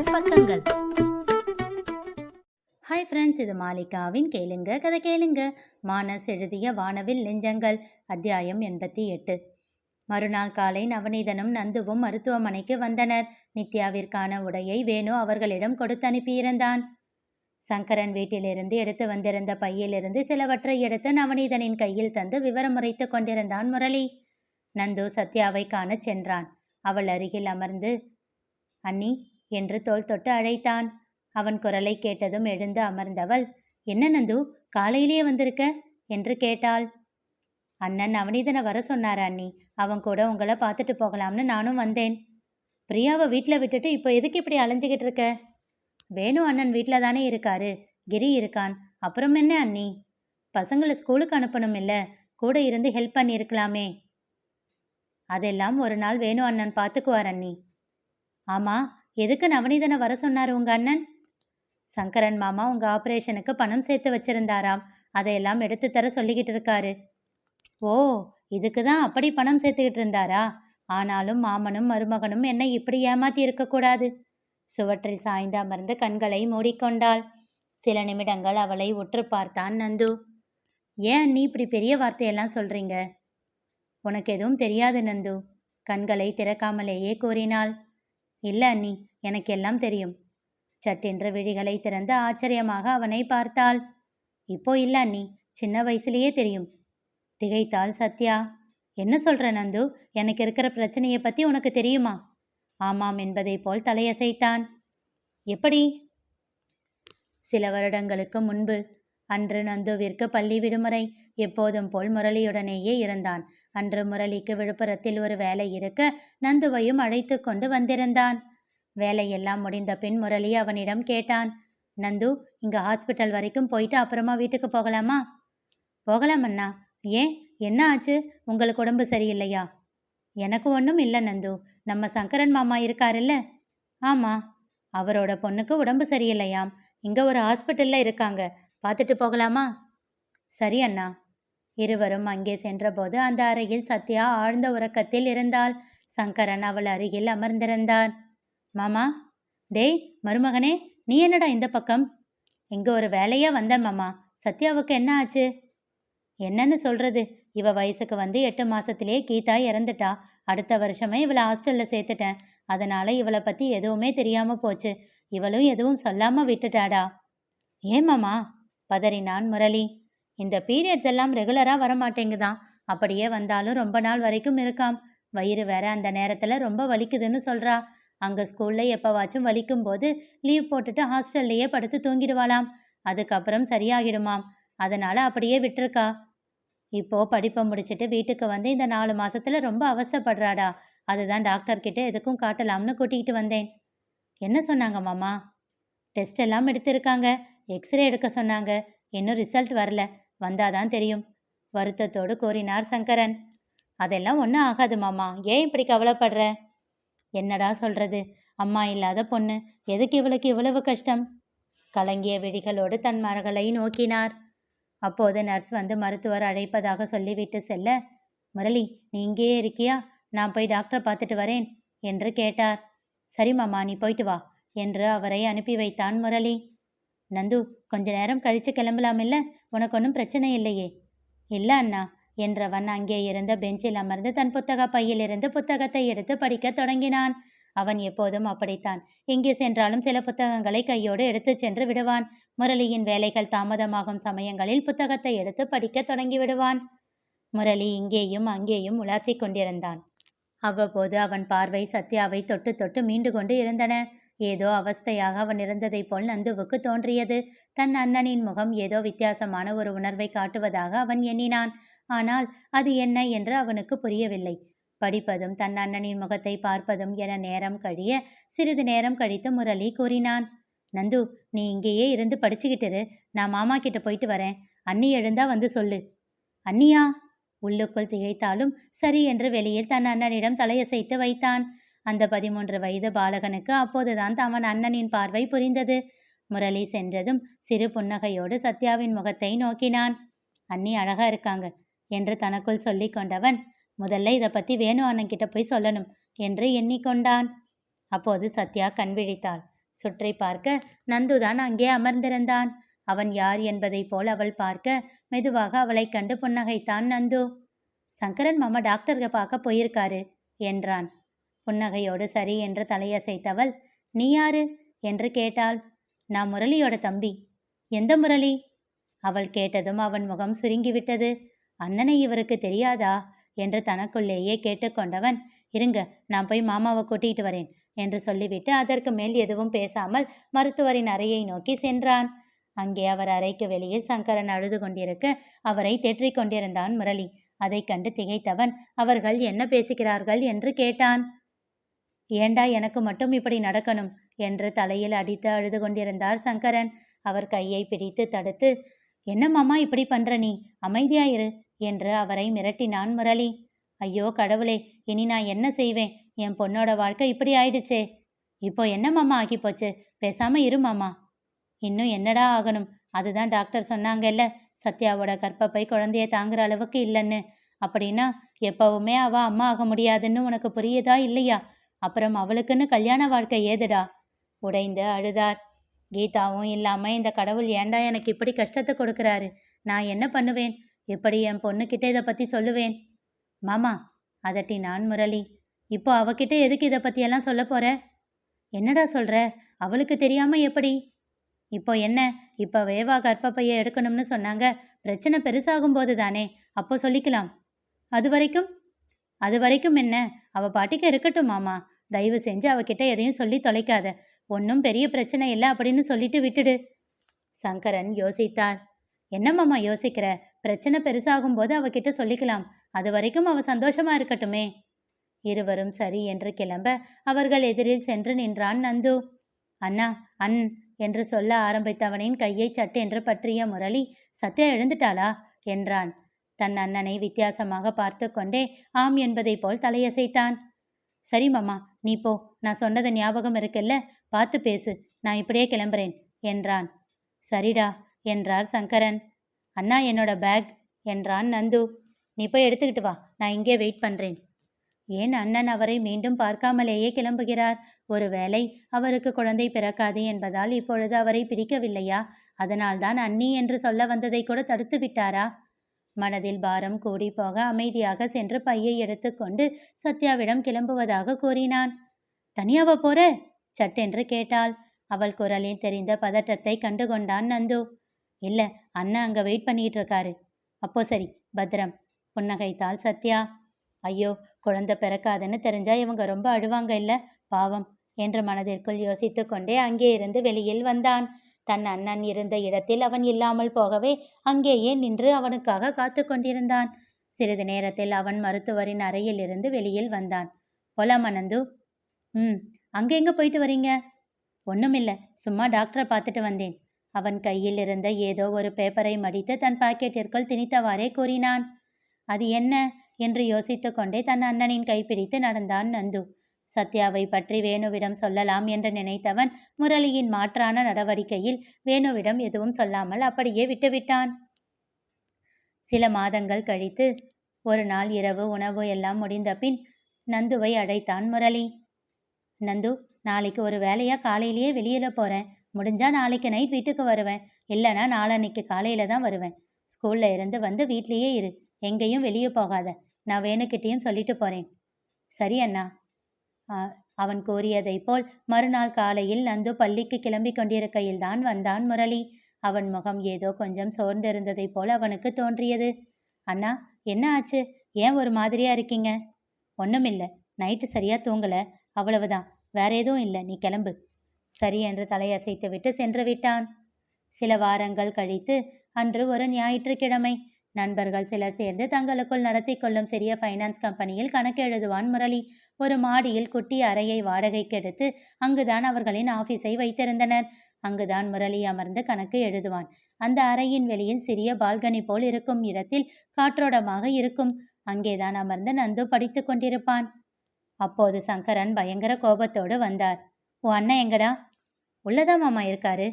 Minus பக்கங்கள். Hi friends, இது மாலிகாவின் கேளுங்க கதை கேளுங்க. மானஸ் எழுதிய வானவில் நெஞ்சங்கள், அத்தியாயம் 88. மறுநாள் காலை நவநீதனும் நந்துவும் மருத்துவமனைக்கு வந்தனர். நித்யாவிற்கான உடையை வேணு அவர்களிடம் கொடுத்து அனுப்பியிருந்தான். சங்கரன் வீட்டிலிருந்து எடுத்து வந்திருந்த பையிலிருந்து சிலவற்றை எடுத்து நவநீதனின் கையில் தந்து விவரம் உரைத்து கொண்டிருந்தான் முரளி. நந்து சத்யாவை காணச் சென்றான். அவள் அருகில் அமர்ந்து அண்ணி என்று தோள் தொட்டு அழைத்தான். அவன் குரலை கேட்டதும் எழுந்து அமர்ந்தவள், என்ன நந்து, காலையிலேயே வந்திருக்க என்று கேட்டாள். அண்ணன் நவநீதனை வர சொன்னார் அண்ணி, அவன் கூட உங்களை பார்த்துட்டு போகலாம்னு நானும் வந்தேன். பிரியாவை வீட்டில் விட்டுட்டு இப்போ எதுக்கு இப்படி அலைஞ்சிக்கிட்டு இருக்க? வேணு அண்ணன் வீட்டில் தானே இருக்காரு, கிரி இருக்கான், அப்புறம் என்ன அண்ணி? பசங்களை ஸ்கூலுக்கு அனுப்பணும் இல்லை, கூட இருந்து ஹெல்ப் பண்ணியிருக்கலாமே. அதெல்லாம் ஒரு நாள் வேணு அண்ணன் பார்த்துக்குவார் அண்ணி. ஆமா, எதுக்கு நவநீதனை வர சொன்னார் உங்க அண்ணன்? சங்கரன் மாமா உங்க ஆப்ரேஷனுக்கு பணம் சேர்த்து வச்சிருந்தாராம், அதையெல்லாம் எடுத்து தர சொல்லிக்கிட்டு இருக்காரு. ஓ, இதுக்கு தான் அப்படி பணம் சேர்த்துக்கிட்டு இருந்தாரா? ஆனாலும் மாமனும் மருமகனும் என்னை இப்படி ஏமாத்தி இருக்கக்கூடாது. சுவற்றில் சாய்ந்து அமர்ந்து கண்களை மூடிக்கொண்டாள். சில நிமிடங்கள் அவளை உற்று பார்த்தான் நந்து. ஏன் நீ இப்படி பெரிய வார்த்தையெல்லாம் சொல்றீங்க? உனக்கு எதுவும் தெரியாது நந்து, கண்களை திறக்காமலேயே கூறினாள். இல்ல அண்ணி, எனக்கு எல்லாம் தெரியும். சட்டென்று விழிகளை திறந்து ஆச்சரியமாக அவனை பார்த்தாள். இப்போ இல்ல அண்ணி, சின்ன வயசுலேயே தெரியும். திகைத்தாள் சத்யா. என்ன சொல்ற நந்து, எனக்கு இருக்கிற பிரச்சனையை பத்தி உனக்கு தெரியுமா? ஆமாம் என்பதை போல் தலையசைத்தான். எப்படி? சில வருடங்களுக்கு முன்பு. அன்று நந்துவிற்கு பள்ளி விடுமுறை. எப்போதும் போல் முரளியுடனேயே இருந்தான். அன்று முரளிக்கு விழுப்புரத்தில் ஒரு வேலை இருக்க நந்துவையும் அழைத்து கொண்டு வந்திருந்தான். வேலையெல்லாம் முடிந்த பின் முரளி அவனிடம் கேட்டான், நந்து, இங்க ஹாஸ்பிட்டல் வரைக்கும் போயிட்டு அப்புறமா வீட்டுக்கு போகலாமா? போகலாம் அண்ணா. ஏன், என்ன ஆச்சு? உங்களுக்கு உடம்பு சரியில்லையா? எனக்கு ஒன்றும் இல்லை நந்து, நம்ம சங்கரன் மாமா இருக்காருல்ல? ஆமா, அவரோட பொண்ணுக்கு உடம்பு சரியில்லையாம், இங்க ஒரு ஹாஸ்பிட்டல்ல இருக்காங்க, பார்த்துட்டு போகலாமா? சரி அண்ணா. இருவரும் அங்கே சென்றபோது அந்த அறையில் சத்யா ஆழ்ந்த உறக்கத்தில் இருந்தாள். சங்கரன் அவள் அருகில் அமர்ந்திருந்தான். மாமா. டேய் மருமகனே, நீ என்னடா இந்த பக்கம்? இங்க ஒரு வேலையா வந்த மாமா. சத்யாவுக்கு என்ன ஆச்சு? என்னன்னு சொல்றது, இவ வயசுக்கு வந்து 8 மாசத்திலே கீதா இறந்துட்டா. அடுத்த வருஷமே இவளை ஹாஸ்டல்ல சேர்த்துட்டேன். அதனால இவளை பத்தி எதுவுமே தெரியாம போச்சு. இவளும் எதுவும் சொல்லாம விட்டுட்டாடா. ஏமாமா? பதறினான் முரளி. இந்த பீரியட்ஸ் எல்லாம் ரெகுலரா வரமாட்டேங்குதான். அப்படியே வந்தாலும் ரொம்ப நாள் வரைக்கும் இருக்காம். வயிறு வேற அந்த நேரத்துல ரொம்ப வலிக்குதுன்னு சொல்றா. அங்க ஸ்கூல்ல எப்பவாச்சும் வலிக்கும் போது லீவ் போட்டுட்டு ஹாஸ்டல்லையே படுத்து தூங்கிடுவாளாம். அதுக்கப்புறம் சரியாகிடுமாம். அதனால அப்படியே விட்டுருக்கா. இப்போ படிப்பை முடிச்சுட்டு வீட்டுக்கு வந்து இந்த 4 மாசத்துல ரொம்ப அவசப்படுறாடா. அதுதான் டாக்டர் கிட்ட எதுக்கும் காட்டலாம்னு கூட்டிகிட்டு வந்தேன். என்ன சொன்னாங்க மாமா? டெஸ்ட் எல்லாம் எடுத்திருக்காங்க, எக்ஸ்ரே எடுக்க சொன்னாங்க. இன்னும் ரிசல்ட் வரல, வந்தாதான் தெரியும். வருத்தத்தோடு கூறினார் சங்கரன். அதெல்லாம் ஒன்றும் ஆகாது மாமா, ஏன் இப்படி கவலைப்படுற? என்னடா சொல்றது, அம்மா இல்லாத பொண்ணு, எதுக்கு இவளுக்கு இவ்வளவு கஷ்டம்? கலங்கிய விழிகளோடு தன் மகளை நோக்கினார். அப்போது நர்ஸ் வந்து மருத்துவர் அழைப்பதாக சொல்லிவிட்டு செல்ல, முரளி நீ இங்கேயே இருக்கியா, நான் போய் டாக்டரை பார்த்துட்டு வரேன் என்று கேட்டார். சரி மாமா, நீ போயிட்டு வா என்று அவரை அனுப்பி வைத்தான் முரளி. நந்து, கொஞ்ச நேரம் கழிச்சு கிளம்பலாமில்ல, உனக்கு ஒன்றும் பிரச்சனை இல்லையே? இல்ல அண்ணா என்றவன் அங்கே இருந்த பெஞ்சில் அமர்ந்து தன் புத்தக பையிலிருந்து புத்தகத்தை எடுத்து படிக்க தொடங்கினான். அவன் எப்போதும் அப்படித்தான். எங்கே சென்றாலும் சில புத்தகங்களை கையோடு எடுத்து சென்று விடுவான். முரளியின் வேலைகள் தாமதமாகும் சமயங்களில் புத்தகத்தை எடுத்து படிக்க தொடங்கி விடுவான். முரளி இங்கேயும் அங்கேயும் உலாத்தி கொண்டிருந்தான். அவ்வப்போது அவன் பார்வை சத்யாவை தொட்டு தொட்டு மீண்டு கொண்டு இருந்தன. ஏதோ அவஸ்தையாக அவன் இருந்ததைப் போல் நந்துவுக்கு தோன்றியது. தன் அண்ணனின் முகம் ஏதோ வித்தியாசமான ஒரு உணர்வை காட்டுவதாக அவன் எண்ணினான். ஆனால் அது என்ன என்று அவனுக்கு புரியவில்லை. படிப்பதும் தன் அண்ணனின் முகத்தை பார்ப்பதும் என நேரம் கழிய சிறிது நேரம் கழித்து முரளி கூறினான். நந்து, நீ இங்கேயே இருந்து படிச்சுக்கிட்டு, நான் மாமா கிட்ட போயிட்டு வரேன். அண்ணி எழுந்தா வந்து சொல்லு. அண்ணியா? உள்ளுக்குள் திகைத்தாலும் சரி என்று வெளியில் தன் அண்ணனிடம் தலையசைத்து வைத்தான். அந்த 13 வயது பாலகனுக்கு அப்போதுதான் அவன் அண்ணனின் பார்வை புரிந்தது. முரளி சென்றதும் சிறு புன்னகையோடு சத்யாவின் முகத்தை நோக்கினான். அண்ணி அழகா இருக்காங்க என்று தனக்குள் சொல்லி கொண்டவன், முதல்ல இதை பத்தி வேணு அண்ணன் கிட்ட போய் சொல்லணும் என்று எண்ணிக்கொண்டான். அப்போது சத்யா கண் விழித்தாள். சுற்றி பார்க்க நந்துதான் அங்கே அமர்ந்திருந்தான். அவன் யார் என்பதைப் போல் அவள் பார்க்க மெதுவாக அவளைக் கண்டு புன்னகைத்தான் நந்து. சங்கரன் மாமா டாக்டர்க பார்க்க போயிருக்காரு என்றான். புன்னகையோடு சரி என்று தலையசைத்தவள், நீ யாரு என்று கேட்டாள். நான் முரளியோட தம்பி. எந்த முரளி? அவள் கேட்டதும் அவன் முகம் சுருங்கிவிட்டது. அண்ணனை இவருக்கு தெரியாதா என்று தனக்குள்ளேயே கேட்டுக்கொண்டவன், இருங்க நான் போய் மாமாவை கூட்டிகிட்டு வரேன் என்று சொல்லிவிட்டு அதற்கு மேல் எதுவும் பேசாமல் மருத்துவரின் அறையை நோக்கி சென்றான். அங்கே அவர் அறைக்கு வெளியில் சங்கரன் அழுது கொண்டிருக்க அவரை தேற்றிக் கொண்டிருந்தான் முரளி. அதை கண்டு திகைத்தவன், அவர்கள் என்ன பேசுகிறார்கள் என்று கேட்டான். ஏண்டா எனக்கு மட்டும் இப்படி நடக்கணும் என்று தலையில் அடித்து அழுது கொண்டிருந்தார் சங்கரன். அவர் கையை பிடித்து தடுத்து, என்ன மாமா இப்படி பண்ற, நீ அமைதியாயிரு என்று அவரை மிரட்டினான் முரளி. ஐயோ கடவுளே, இனி நான் என்ன செய்வேன்? என் பொண்ணோட வாழ்க்கை இப்படி ஆயிடுச்சே. இப்போ என்ன மாமா ஆகி போச்சு? பேசாம இரு மாமா. இன்னும் என்னடா ஆகணும்? அதுதான் டாக்டர் சொன்னாங்கல்ல, சத்யாவோட கர்ப்பப்பை குழந்தைய தாங்குற அளவுக்கு இல்லைன்னு. அப்படின்னா எப்பவுமே அவ அம்மா ஆக முடியாதுன்னு உனக்கு புரியுதா இல்லையா? அப்புறம் அவளுக்குன்னு கல்யாண வாழ்க்கை ஏதுடா? உடைந்து அழுதார். கீதாவும் இல்லாம இந்த கடவுள் ஏண்டா எனக்கு இப்படி கஷ்டத்தை கொடுக்கறாரு? நான் என்ன பண்ணுவேன்? எப்படி என் பொண்ணுக்கிட்ட இதை பத்தி சொல்லுவேன்? மாமா, அதட்டினான் முரளி. இப்போ அவகிட்ட எதுக்கு இதை பத்தியெல்லாம் சொல்ல போற? என்னடா சொல்ற? அவளுக்கு தெரியாம எப்படி? இப்போ என்ன? இப்பவேவா கர்ப்பப்பையை எடுக்கணும்னு சொன்னாங்க. பிரச்சனை பெருசாகும் போது தானே, அப்போ சொல்லிக்கலாம். அது வரைக்கும் என்ன? அவ பாட்டிக்கு இருக்கட்டும் மாமா. தயவு செஞ்சு அவகிட்ட எதையும் சொல்லி தொலைக்காத. ஒன்றும் பெரிய பிரச்சனை இல்லை அப்படின்னு சொல்லிட்டு விட்டுடு. சங்கரன் யோசித்தார். என்ன மாமா யோசிக்கிற? பிரச்சனை பெருசாகும் போது அவகிட்ட சொல்லிக்கலாம். அது வரைக்கும் அவ சந்தோஷமா இருக்கட்டுமே. இருவரும் சரி என்று கிளம்ப அவர்கள் எதிரில் சென்று நின்றான் நந்து. அண்ணா, என்று சொல்ல ஆரம்பித்தவனின் கையை சட்டென்று பற்றிய முரளி, சத்யா எழுந்துட்டாளா என்றான். தன் அண்ணனை வித்தியாசமாக பார்த்து கொண்டே ஆம் என்பதை போல் தலையசைத்தான். சரி மாமா, நீ போ. நான் சொன்னது ஞாபகம் இருக்குல்ல? பார்த்து பேசு. நான் இப்படியே கிளம்புறேன் என்றான். சரிடா என்றார் சங்கரன். அண்ணா, என்னோட பேக் என்றான் நந்து. நீ போய் எடுத்துக்கிட்டு வா, நான் இங்கே வெயிட் பண்றேன். ஏன் அண்ணன் அவரை மீண்டும் பார்க்காமலேயே கிளம்புகிறார்? ஒருவேளை அவருக்கு குழந்தை பிறக்காது என்பதால் இப்பொழுது அவரை பிடிக்கவில்லையா? அதனால்தான் அண்ணி என்று சொல்ல வந்ததை கூட தடுத்து விட்டாரா? மனதில் பாரம் கூடி போக அமைதியாக சென்று பையை எடுத்துக்கொண்டு சத்யாவிடம் கிளம்புவதாக கூறினான். தனியாவா போற? சட்டென்று கேட்டாள். அவள் குரலில் தெரிந்த பதட்டத்தை கண்டுகொண்டான் நந்து. இல்ல, அண்ணன் அங்க வெயிட் பண்ணிட்டு இருக்காரு. அப்போ சரி, பத்திரம், புன்னகைத்தாள் சத்யா. ஐயோ, குழந்தை பிறக்காதுன்னு தெரிஞ்சா இவங்க ரொம்ப அழுவாங்க இல்ல, பாவம் என்று மனதிற்குள் யோசித்து கொண்டே அங்கே இருந்து வெளியில் வந்தான். தன் அண்ணன் இருந்த இடத்தில் அவன் இல்லாமல் போகவே அங்கேயே நின்று அவனுக்காக காத்து கொண்டிருந்தான். சிறிது நேரத்தில் அவன் மருத்துவரின் அறையில் இருந்து வெளியில் வந்தான். போலாமா நந்து? அங்கே எங்க போயிட்டு வரீங்க? ஒண்ணுமில்ல, சும்மா டாக்டரை பார்த்துட்டு வந்தேன். அவன் கையில் இருந்த ஏதோ ஒரு பேப்பரை மடித்து தன் பாக்கெட்டிற்குள் திணித்தவாறே கூறினான். அது என்ன என்று யோசித்து கொண்டே தன் அண்ணனின் கைப்பிடித்து நடந்தான் நந்து. சத்யாவை பற்றி வேணுவிடம் சொல்லலாம் என்று நினைத்தவன் முரளியின் மாற்றான நடவடிக்கையில் வேணுவிடம் எதுவும் சொல்லாமல் அப்படியே விட்டுவிட்டான். சில மாதங்கள் கழித்து ஒரு நாள் இரவு உணவு எல்லாம் முடிந்த பின் நந்துவை அழைத்தான் முரளி. நந்து, நாளைக்கு ஒரு வேலையா காலையிலேயே வெளியில போறேன். முடிஞ்சா நாளைக்கு நைட் வீட்டுக்கு வருவேன். இல்லைன்னா நாளன்னைக்கு காலையில தான் வருவேன். ஸ்கூல்ல இருந்து வந்து வீட்லேயே இரு, எங்கேயும் வெளியே போகாத. நான் வேணுக்கிட்டேயும் சொல்லிட்டு போறேன். சரி அண்ணா. அவன் கூறியதை போல் மறுநாள் காலையில் நந்து பள்ளிக்கு கிளம்பி கொண்டிருக்கையில் தான் வந்தான் முரளி. அவன் முகம் ஏதோ கொஞ்சம் சோர்ந்திருந்ததை போல் அவனுக்கு தோன்றியது. அண்ணா, என்ன ஆச்சு? ஏன் ஒரு மாதிரியா இருக்கீங்க? ஒண்ணுமில்ல, நைட்டு சரியா தூங்கல, அவ்வளவுதான். வேற எதுவும் இல்லை, நீ கிளம்பு. சரி என்று தலையசைத்து விட்டு சென்று விட்டான். சில வாரங்கள் கழித்து அன்று ஒரு ஞாயிற்றுக்கிழமை நண்பர்கள் சிலர் சேர்ந்து தங்களுக்குள் நடத்தி கொள்ளும் சிறிய ஃபைனான்ஸ் கம்பெனியில் கணக்கு எழுதுவான் முரளி. ஒரு மாடியில் குட்டி அறையை வாடகைக்கு எடுத்து அங்குதான் அவர்களின் ஆபீஸை வைத்திருந்தனர். அங்குதான் முரளி அமர்ந்து கணக்கு எழுதுவான். அந்த அறையின் வெளியில் சிறிய பால்கனி போல் இருக்கும் இடத்தில் காற்றோடமாக இருக்கும். அங்கேதான் அமர்ந்து நந்து படித்து கொண்டிருப்பான். அப்போது சங்கரன் பயங்கர கோபத்தோடு வந்தார். உன் அண்ணன் எங்கடா? உள்ளதான் மாமா இருக்காரு.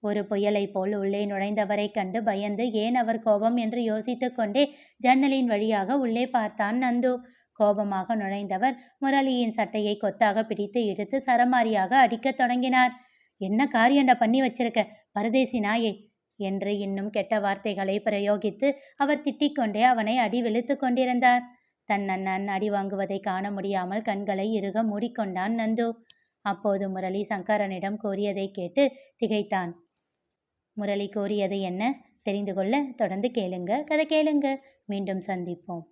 ஒரு புயலை போல் உள்ளே நுழைந்தவரை கண்டு பயந்து ஏன் அவர் கோபம் என்று யோசித்து கொண்டே ஜன்னலின் வழியாக உள்ளே பார்த்தான் நந்து. கோபமாக நுழைந்தவர் முரளியின் சட்டையை கொத்தாக பிடித்து இழுத்து சரமாரியாக அடிக்கத் தொடங்கினார். என்ன காரியண்டா பண்ணி வச்சிருக்க பரதேசி நாயே என்று இன்னும் கெட்ட வார்த்தைகளை பிரயோகித்து அவர் திட்டிக்கொண்டே அவனை அடி வெளுத்து கொண்டிருந்தார். தன் அண்ணன் அடி வாங்குவதை காண முடியாமல் கண்களை இறுக மூடிக்கொண்டான் நந்து. அப்போது முரளி சங்கரனிடம் கூறியதை கேட்டு திகைத்தான். முரளி கூறியது என்ன தெரிந்து கொள்ள தொடர்ந்து கேளுங்க. கதை கேளுங்க. மீண்டும் சந்திப்போம்.